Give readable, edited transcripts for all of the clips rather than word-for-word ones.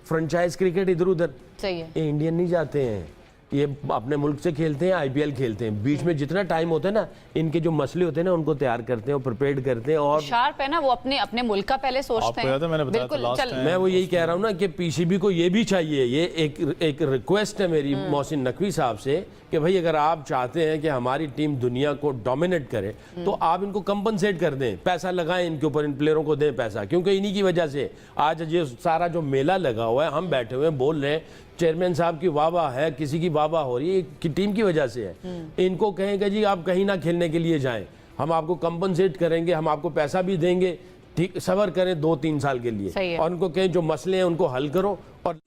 Franchise cricket इधर उधर। सही है। ये इंडियन नहीं जाते हैं, ये अपने मुल्क से खेलते हैं, आईपीएल खेलते हैं। बीच में जितना टाइम होता है ना, इनके जो मसले होते हैं ना, उनको तैयार करते हैं और प्रिपेयर करते हैं। और शार्प है ना वो, अपने अपने मुल्क का पहले सोचते हैं। मैंने बताया बिल्कुल, चल मैं वो यही कह रहा हूँ ना कि पीसीबी को ये भी चाहिए, ये एक रिक्वेस्ट है मेरी मोहसिन नकवी साहब से कि भाई अगर आप चाहते हैं कि हमारी टीम दुनिया को डोमिनेट करे तो आप इनको कंपनसेट कर दें, पैसा लगाएं इनके ऊपर, इन प्लेयरों को दें पैसा, क्योंकि इन्हीं की वजह से आज ये सारा जो मेला लगा हुआ है, हम बैठे हुए हैं बोल रहे हैं, चेयरमैन साहब की वाह है, किसी की वाह हो रही है, कि टीम की वजह से है। इनको कहेंगे जी आप कहीं ना खेलने के लिए जाएं, हम आपको कंपनसेट करेंगे, हम आपको पैसा भी देंगे, ठीक सबर करें 2-3 साल के लिए, और उनको कहें जो मसले हैं उनको हल करो। और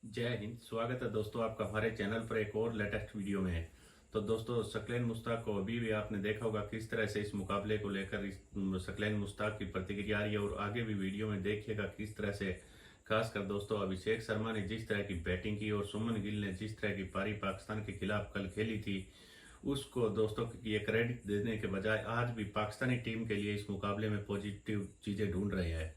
जय हिंद, स्वागत है दोस्तों आपका हमारे चैनल पर एक और लेटेस्ट वीडियो में। तो दोस्तों सकलैन मुश्ताक को अभी भी आपने देखा होगा किस तरह से इस मुकाबले को लेकर सकलैन मुश्ताक की प्रतिक्रिया आ रही है, और आगे भी वीडियो में देखिएगा किस तरह से, खासकर दोस्तों अभिषेक शर्मा ने जिस तरह की बैटिंग की और सुमन गिल ने जिस तरह की पारी पाकिस्तान के खिलाफ कल खेली थी, उसको दोस्तों ये क्रेडिट देने के बजाय आज भी पाकिस्तानी टीम के लिए इस मुकाबले में पॉजिटिव चीजें ढूंढ रहे हैं।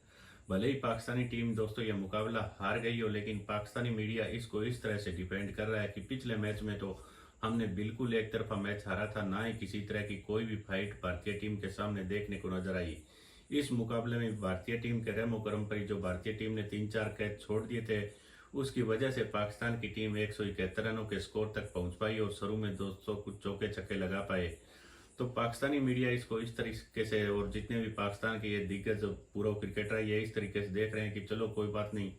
भले ही पाकिस्तानी टीम दोस्तों यह मुकाबला हार गई हो, लेकिन पाकिस्तानी मीडिया इसको इस तरह से डिपेंड कर रहा है कि पिछले मैच में तो हमने बिल्कुल एक तरफा मैच हारा था, ना ही किसी तरह की कोई भी फाइट भारतीय टीम के सामने देखने को नजर आई। इस मुकाबले में भारतीय टीम के रेमो करम पर जो भारतीय टीम ने 3-4 कैच छोड़ दिए थे, उसकी वजह से पाकिस्तान की टीम 171 रनों के स्कोर तक पहुंच पाई और शुरू में 200 कुछ चौके छक्के लगा पाए। तो पाकिस्तानी मीडिया इसको इस तरीके से, और जितने भी पाकिस्तान के ये दिग्गज पूर्व क्रिकेटर ये इस तरीके से देख रहे हैं कि चलो कोई बात नहीं,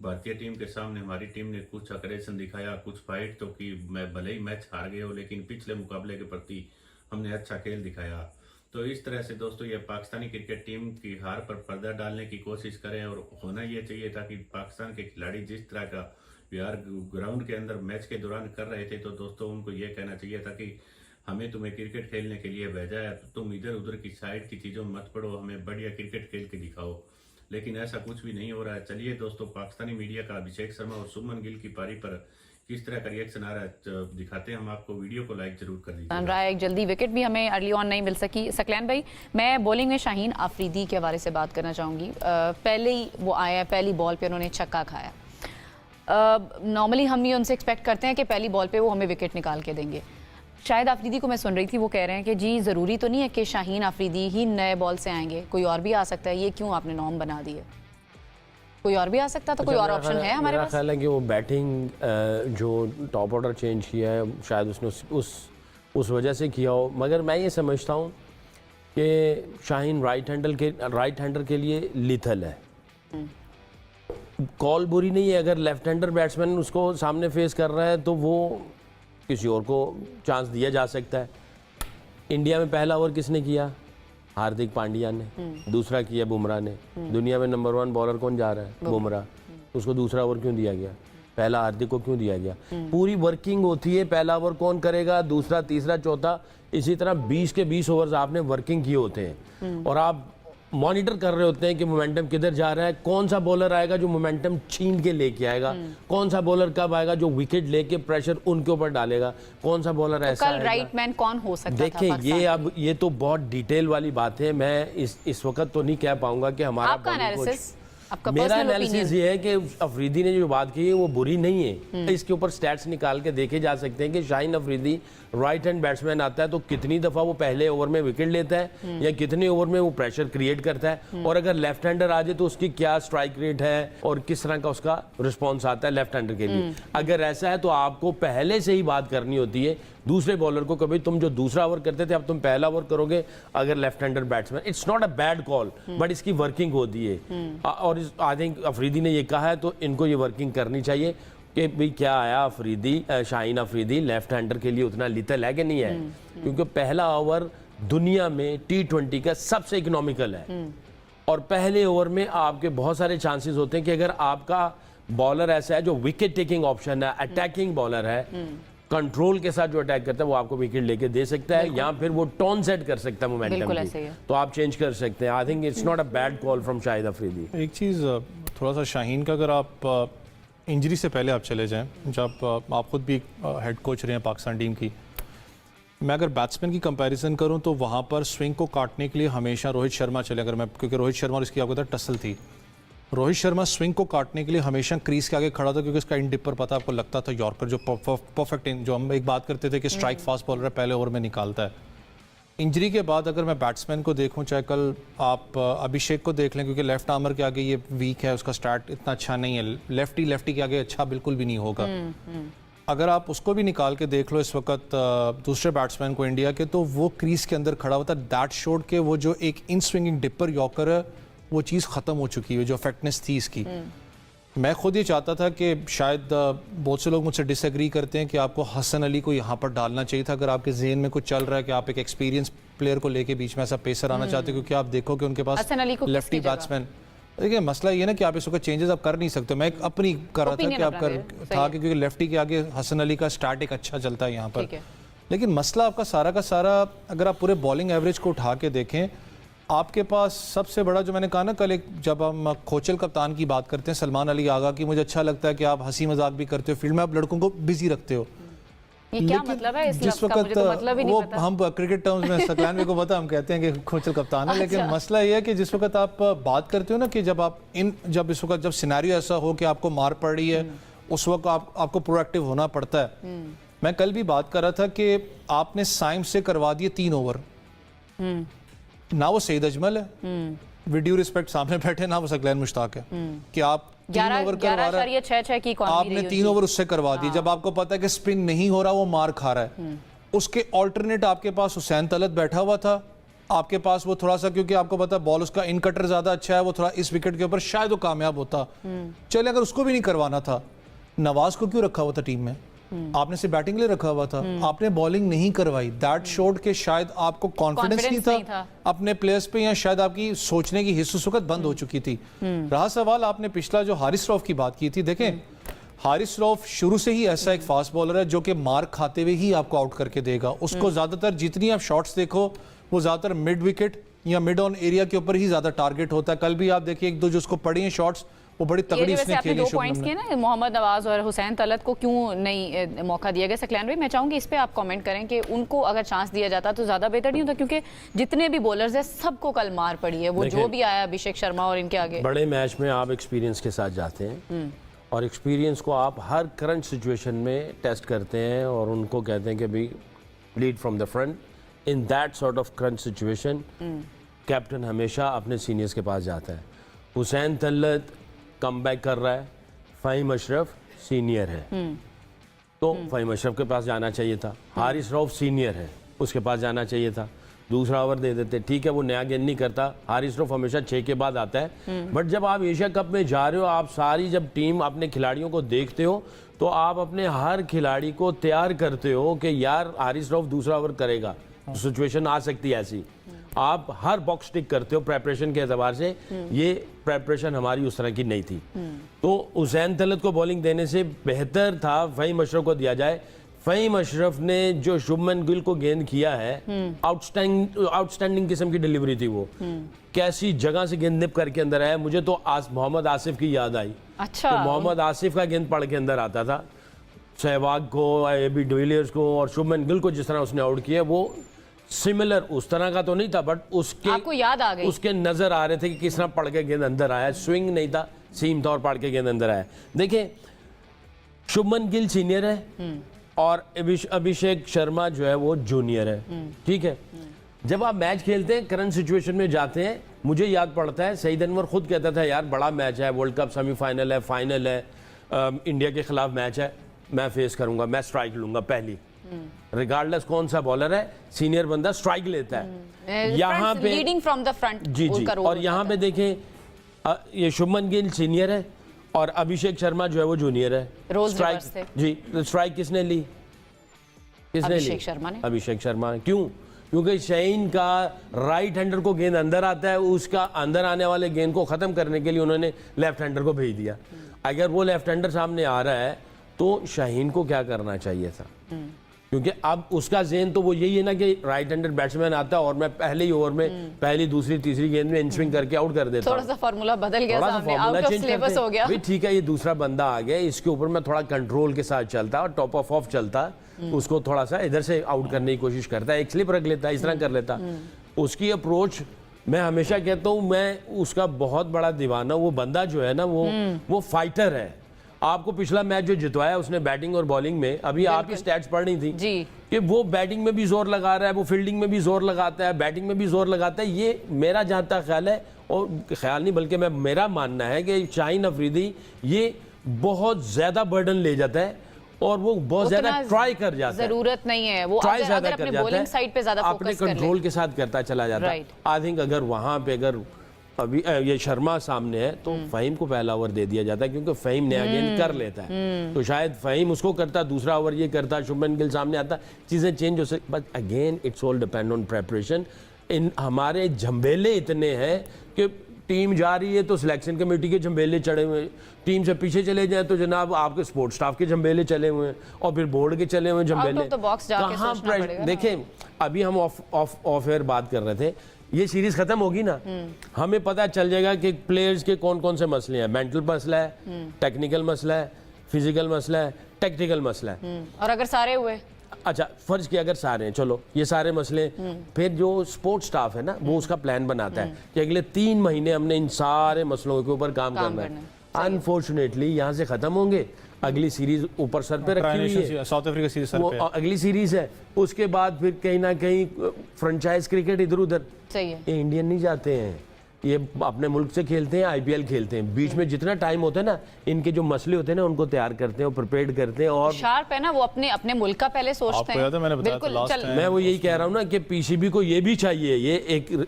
भारतीय टीम के सामने हमारी टीम ने कुछ अग्रेशन दिखाया, कुछ फाइट तो की, मैं भले ही मैच हार गए हो लेकिन पिछले मुकाबले के प्रति हमने अच्छा खेल दिखाया। तो इस तरह से दोस्तों ये पाकिस्तानी क्रिकेट टीम की हार पर पर्दा डालने की कोशिश करें, और होना ये चाहिए था कि पाकिस्तान के खिलाड़ी जिस तरह का व्यवहार ग्राउंड के अंदर मैच के दौरान कर रहे थे, तो दोस्तों उनको ये कहना चाहिए था कि हमें तुम्हें क्रिकेट खेलने के लिए भेजा है, तो तुम इधर उधर की साइड की चीजों में मत पड़ो, हमें बढ़िया क्रिकेट खेल के दिखाओ। लेकिन ऐसा कुछ भी नहीं हो रहा है। चलिए दोस्तों पाकिस्तानी मीडिया का अभिषेक शर्मा और सुमन गिल की पारी पर किस तरह का रिएक्शन आ रहा है दिखाते हैं हम आपको। वीडियो को लाइक जरूर कर दीजिए। एक जल्दी विकेट भी हमें अर्ली ऑन नहीं मिल सकी। सकलैन भाई, मैं बॉलिंग में शाहीन आफरीदी के बारे से बात करना चाहूँगी। पहले ही वो आया, पहली बॉल पे उन्होंने छक्का खाया। नॉर्मली हम ये उनसे एक्सपेक्ट करते हैं कि पहली बॉल पे वो हमें विकेट निकाल के देंगे। शायद आफरीदी को मैं सुन रही थी, वो कह रहे हैं कि जी ज़रूरी तो नहीं है कि शाहीन आफरीदी ही नए बॉल से आएंगे, कोई और भी आ सकता है, ये क्यों आपने नॉर्म बना दिए? कोई और भी आ सकता, तो कोई और ऑप्शन है हमारे पास? ख्याल है कि वो बैटिंग जो टॉप ऑर्डर चेंज किया है शायद उसने उस वजह से किया हो, मगर मैं ये समझता हूँ कि शाहीन राइट हैंडर के लिए लिथल है। कॉल बुरी नहीं है, अगर लेफ्ट हैंडर बैट्समैन उसको सामने फेस कर रहा है तो वो किसी और को चांस दिया जा सकता है। इंडिया में पहला ओवर किसने किया? हार्दिक पांड्या ने। दूसरा किया बुमराह ने। दुनिया में नंबर 1 बॉलर कौन जा रहा है? बुमराह। उसको दूसरा ओवर क्यों दिया गया? पहला हार्दिक को क्यों दिया गया? पूरी वर्किंग होती है, पहला ओवर कौन करेगा, दूसरा, तीसरा, चौथा, इसी तरह 20 के 20 ओवर्स आपने वर्किंग किए होते हैं, और आप मॉनिटर कर रहे होते हैं कि मोमेंटम किधर जा रहा है, कौन सा बॉलर आएगा जो मोमेंटम छीन के लेके आएगा, कौन सा बॉलर कब आएगा जो विकेट लेके प्रेशर उनके ऊपर डालेगा, कौन सा बॉलर ऐसा कल राइट मैन कौन हो सकता था? देखिए ये तो बहुत डिटेल वाली बात है, मैं इस वक्त तो नहीं कह पाऊंगा कि हमारा आपका एनालिसिस, मेरा एनालिसिस ये है कि अफरीदी ने जो बात की है वो बुरी नहीं है। इसके ऊपर स्टैट्स निकाल के देखे जा सकते हैं कि Shaheen Afridi right hand batsman आता है तो कितनी दफा वो पहले ओवर में विकेट लेता है या कितने ओवर में वो प्रेशर क्रिएट करता है, और अगर लेफ्ट हैंडर आ जाए तो उसकी क्या स्ट्राइक रेट है और किस तरह का उसका रिस्पॉन्स आता है लेफ्ट हैंडर के लिए। अगर ऐसा है तो आपको पहले से ही बात करनी होती है दूसरे बॉलर को, कभी तुम जो दूसरा ओवर करते थे अब तुम पहला ओवर करोगे अगर left hander batsman. It's not a bad call, but इसकी वर्किंग होती है, और आई थिंक अफरीदी ने ये कहा है तो इनको ये वर्किंग करनी चाहिए कि भाई क्या आया अफरीदी, शाहीन अफरीदी लेफ्ट हैंडर के लिए उतना लिथल है कि नहीं है, क्योंकि पहला ओवर दुनिया में T20 का सबसे इकोनॉमिकल है, और पहले ओवर में आपके बहुत सारे चांसेस होते हैं कि अगर आपका बॉलर ऐसा है जो विकेट टेकिंग ऑप्शन है, अटैकिंग बॉलर है, कंट्रोल के साथ जो अटैक करता है वो आपको विकेट लेके दे सकता है, या फिर वो टोन सेट कर सकता है मोमेंटम की, तो आप चेंज कर सकते हैं। I think it's not a bad call from Shahid Afridi. एक चीज़ थोड़ा सा शाहीन का, अगर आप इंजरी से पहले आप चले जाएं, जब आप खुद भी हेड कोच रहे हैं पाकिस्तान टीम की, मैं अगर बैट्समैन की कंपैरिजन करूं तो वहां पर स्विंग को काटने के लिए हमेशा रोहित शर्मा चले, अगर मैं, क्योंकि रोहित शर्मा और इसकी आपको पता टसल थी, रोहित शर्मा स्विंग को काटने के लिए हमेशा क्रीज के आगे खड़ा था क्योंकि उसका इन डिपर पता आपको लगता था यॉर्कर जो परफेक्ट जो हम एक बात करते थे कि स्ट्राइक फास्ट बॉलर पहले ओवर में निकालता है। इंजरी के बाद अगर मैं बैट्समैन को देखूं, चाहे कल आप अभिषेक को देख लें क्योंकि लेफ्ट आर्मर के आगे ये वीक है, उसका स्टार्ट इतना अच्छा नहीं है, लेफ्टी के आगे अच्छा बिल्कुल भी नहीं होगा। अगर आप उसको भी निकाल के देख लो इस वक्त दूसरे बैट्समैन को इंडिया के, तो वो क्रीज के अंदर खड़ा होता है, दैट शोड के वो जो एक इन स्विंगिंग डिपर यॉर्कर है वो चीज़ ख़त्म हो चुकी है, जो इफेक्टनेस थी इसकी। मैं खुद ये चाहता था कि शायद बहुत से लोग मुझसे डिसएग्री करते हैं कि आपको हसन अली को यहाँ पर डालना चाहिए था अगर आपके जहन में कुछ चल रहा है कि आप एक एक्सपीरियंस प्लेयर को लेके बीच में ऐसा पेसर आना चाहते हो, क्योंकि आप देखो कि उनके पास लेफ्टी बैट्समैन। देखिए मसला ये ना कि आप इसको चेंजेस आप कर नहीं सकते। मैं एक अपनी कर रहा था कि आप कर था क्योंकि लेफ्टी के आगे हसन अली का स्टार्ट एक अच्छा चलता है यहाँ पर, लेकिन मसला आपका सारा का सारा अगर आप पूरे बॉलिंग एवरेज को उठा के देखें, आपके पास सबसे बड़ा जो मैंने कहा ना कल, एक जब हम खोचल कप्तान की बात करते हैं सलमान अली आगा की, मुझे अच्छा लगता है कि आप हंसी मजाक भी करते हो, फील्ड में आप लड़कों को बिजी रखते हो। ये क्या मतलब है इस लफ्ज़ का? मुझे तो मतलब ही नहीं पता। हम क्रिकेट टर्म्स में सकलैन भाई को पता, हम कहते हैं कि खोचल कप्तान है, लेकिन मसला ये है कि जिस वक्त आप बात करते हो ना कि जब इस वक्त जब सिनेरियो ऐसा हो कि आपको मार पड़ रही है, उस वक्त आपको प्रोएक्टिव होना पड़ता है। मैं कल भी बात कर रहा था कि आपने साइम से करवा दिए 3 ओवर, ना वो सईद अजमल है, वीडियो रिस्पेक्ट सामने बैठे, ना वो सकलैन मुश्ताक है कि आप 3 ओवर करवा रहे हैं, 6-6 की आपने 3 ओवर उससे करवा दिए जब आपको पता है कि स्पिन नहीं हो रहा, वो मार खा रहा है। उसके ऑल्टरनेट आपके पास हुसैन तलत बैठा हुआ था, आपके पास वो थोड़ा सा, क्योंकि आपको पता है बॉल उसका इन कटर ज्यादा अच्छा है, वो थोड़ा इस विकेट के ऊपर शायद वो कामयाब होता। चले अगर उसको भी नहीं करवाना था, नवाज को क्यों रखा हुआ था टीम में? आपने सिर्फ बैटिंग के लिए रखा हुआ था, आपने बॉलिंग नहीं करवाई। दैट शोड के शायद आपको कॉन्फिडेंस नहीं था अपने प्लेयर्स पे, या शायद आपकी सोचने की हिस्स उस वक्त बंद हो चुकी थी। रहा सवाल आपने पिछला जो हारिस रऊफ की बात की थी, देखें हारिस रऊफ शुरू से ही ऐसा एक फास्ट बॉलर है जो कि मार खाते हुए ही आपको आउट करके देगा। उसको ज्यादातर जितनी आप शॉट्स देखो वो ज्यादातर मिड विकेट या मिड ऑन एरिया के ऊपर ही ज्यादा टारगेट होता है। कल भी आप देखिए 1-2 जो उसको पड़ी हैं शॉट्स, वो बड़ी तगड़ी उसने खेली। 2 पॉइंट्स किए ना, मोहम्मद नवाज और हुसैन तलत को क्यों नहीं मौका दिया गया सकलैन भाई? मैं चाहूंगी इस पे आप कमेंट करें कि उनको अगर चांस दिया जाता तो ज्यादा बेहतर नहीं होता, क्योंकि जितने भी बॉलर्स हैं सबको कल मार पड़ी है, वो जो भी आया अभिषेक शर्मा और इनके आगे। बड़े मैच में आप एक्सपीरियंस के साथ जाते हैं और एक्सपीरियंस को आप हर करंट सिचुएशन में टेस्ट करते हैं और उनको कहते हैं कि भाई lead from the front. In that sort of current situation captain हमेशा अपने सीनियर्स के पास जाता है। हुसैन तलत कम बैक कर रहा है, फ़हीम अशरफ सीनियर है तो फ़हीम अशरफ के पास जाना चाहिए था। हारिस रऊफ सीनियर है, उसके पास जाना चाहिए था, दूसरा ओवर दे देते। ठीक है वो नया गेंद नहीं करता, हारिस रऊफ हमेशा 6 के बाद आता है, बट जब आप एशिया कप में जा रहे हो, आप सारी जब टीम अपने खिलाड़ियों को देखते हो तो आप अपने हर खिलाड़ी को तैयार करते हो कि यार हारिस रऊफ दूसरा ओवर करेगा, सिचुएशन आ सकती है ऐसी। आप हर बॉक्स टिक करते हो प्रेपरेशन के एतबार से, ये प्रेपरेशन हमारी उस तरह की नहीं थी। तो हुसैन तलत को बॉलिंग देने से बेहतर था फ़हीम अशरफ को दिया जाए। फ़हीम अशरफ ने जो शुभमन गिल को गेंद किया है, आउटस्टैंडिंग किस्म की डिलीवरी थी वो, कैसी जगह से गेंद निप करके अंदर आया। मुझे तो मोहम्मद आसिफ की याद आई। अच्छा, तो मोहम्मद आसिफ का गेंद पड़ के अंदर आता था, सहवाग को, एबी डिविलियर्स को और शुभमन गिल को जिस तरह उसने आउट किया, वो सिमिलर उस तरह का तो नहीं था, बट उसके आपको याद आ गई, उसके नजर आ रहे थे कि किस तरह पड़ के गेंद अंदर आया। स्विंग नहीं था, सीम तौर पड़ के गेंद अंदर आया। देखिए शुभमन गिल सीनियर है और अभिषेक शर्मा जो है वो जूनियर है, ठीक है। जब आप मैच खेलते हैं, करंट सिचुएशन में जाते हैं, मुझे याद पड़ता है सईद अनवर खुद कहता था यार बड़ा मैच है, वर्ल्ड कप सेमीफाइनल है, फाइनल है, इंडिया के खिलाफ मैच है, मैं फेस करूंगा, मैं स्ट्राइक लूंगा पहली, रिगार्डलेस कौन सा बॉलर है, सीनियर बंदा स्ट्राइक लेता है। यहाँ पे लीडिंग फ्रॉम द फ्रंट जी जी, और यहाँ पे देखें ये शुभमन गिल सीनियर है और अभिषेक शर्मा जो है वो जूनियर है। स्ट्राइक जी, स्ट्राइक किसने ली? अभिषेक शर्मा ने। अभिषेक शर्मा ने। क्यों? क्योंकि शाहीन का राइट हैंडर को गेंद अंदर आता है, उसका अंदर आने वाले गेंद को खत्म करने के लिए उन्होंने लेफ्ट हैंडर को भेज दिया। अगर वो लेफ्ट हैंडर सामने आ रहा है तो शाहीन को क्या करना चाहिए था? क्योंकि अब उसका जेन तो वो यही है ना कि राइट हैंडर बैट्समैन आता है और मैं पहले ही ओवर में पहली दूसरी तीसरी गेंद में इन स्विंग करके आउट कर देता हूं। थोड़ा सा फार्मूला बदल गया, सामने आउट ऑफ सिलेबस हो गया। भाई ठीक है, ये दूसरा बंदा आ गया, इसके ऊपर मैं थोड़ा कंट्रोल के साथ चलता और टॉप ऑफ चलता, उसको थोड़ा सा इधर से आउट करने की कोशिश करता है, एक स्लिप रख लेता, इस तरह कर लेता। उसकी अप्रोच मैं हमेशा कहता हूँ, मैं उसका बहुत बड़ा दीवाना, वो बंदा जो है ना वो फाइटर है। आपको पिछला मैच जो जितवाया उसने बैटिंग और बॉलिंग में, अभी आप ही स्टैट्स पढ़ रही थी जी कि वो बैटिंग में भी जोर लगा रहा है, वो फील्डिंग में भी जोर लगाता है, बैटिंग में भी जोर लगाता है। ये मेरा जहाँ तक ख्याल है, और ख्याल नहीं बल्कि मेरा मानना है कि शाहीन अफरीदी ये बहुत ज्यादा बर्डन ले जाता है और वो बहुत ज्यादा ट्राई कर जाता है। जरूरत नहीं है वो, ट्राई अगर ज्यादा अपने कर जाता बॉलिंग है, साइड पे ज्यादा अपने फोकस कर ले। कंट्रोल के साथ करता चला जाता है। Right. आई थिंक अगर वहां पे अगर अभी ये शर्मा सामने है तो फहीम को पहला ओवर दे दिया जाता है, क्योंकि फहीम ने अगेन कर लेता है, तो शायद फहीम उसको करता, दूसरा ओवर ये करता, शुभमन गिल सामने आता, चीजें चेंज हो सकती। But again it's all depend on preparation. इन हमारे झंबेले इतने हैं कि टीम जा रही है तो सिलेक्शन कमेटी के झंबेले चढ़े हुए हैं, टीम से पीछे चले जाए तो जनाब आपके स्पोर्ट्स स्टाफ के झंबेले चले हुए हैं, और फिर बोर्ड के चले हुए हैं झंबेले। Out of the box जाके कहाँ सोचना पड़ेगा ना। देखें, अभी हम ऑफ एयर बात कर रहे थे, ये सीरीज खत्म होगी ना, हमें पता चल जाएगा कि प्लेयर्स के कौन कौन से मसले हैं। मेंटल मसला है, टेक्निकल मसला है, फिजिकल मसला है, टेक्निकल मसला है। और अगर सारे हुए, अच्छा फर्ज किया अगर सारे हैं, चलो ये सारे मसले, फिर जो स्पोर्ट्स स्टाफ है ना वो उसका प्लान बनाता है कि अगले 3 महीने हमने इन सारे मसलों के ऊपर काम करना है। अनफॉर्चुनेटली यहाँ से खत्म होंगे, अगली सीरीज ऊपर सर पे रखी हुई है, साउथ अफ्रीका सीरीज सर वो पे। अगली सीरीज है, उसके बाद फिर कहीं ना कहीं फ्रेंचाइज क्रिकेट इधर उधर। सही है। ये इंडियन नहीं जाते हैं, ये अपने मुल्क से खेलते हैं, आईपीएल खेलते हैं, बीच में जितना टाइम होता है ना, इनके जो मसले होते हैं ना उनको तैयार करते हैं और प्रिपेयर करते हैं। और शार्प है ना वो, अपने अपने मुल्क का पहले सोचते आपको याद है मैंने बताया था बिल्कुल। last चल time। मैं वो यही कह रहा हूँ ना कि पीसीबी को ये भी चाहिए, ये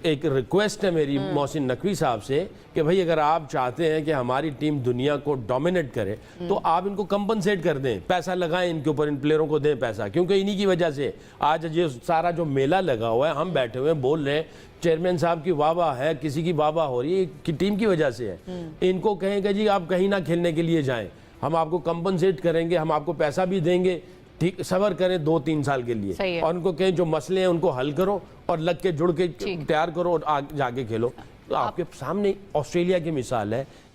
एक रिक्वेस्ट है मेरी मोहसिन नकवी साहब से कि भाई अगर आप चाहते हैं कि हमारी टीम दुनिया को डोमिनेट करे तो आप इनको कंपनसेट कर दें, पैसा लगाएं इनके ऊपर, इन प्लेयरों को दें पैसा, क्योंकि इन्हीं की वजह से आज ये सारा जो मेला लगा हुआ है, हम बैठे हुए हैं बोल रहे हैं, चेयरमैन साहब की वाह वाह है, किसी की वाह वाह हो रही है, कि टीम की वजह से है। इनको कहेंगे जी आप कहीं ना खेलने के लिए जाएं, हम आपको कंपनसेट करेंगे, हम आपको पैसा भी देंगे, ठीक सबर करें 2-3 साल के लिए, और उनको कहें जो मसले हैं उनको हल करो और लग के जुड़ के तैयार करो और जाके खेलो। तो आपके सामने ऑस्ट्रेलिया की मिसाल है,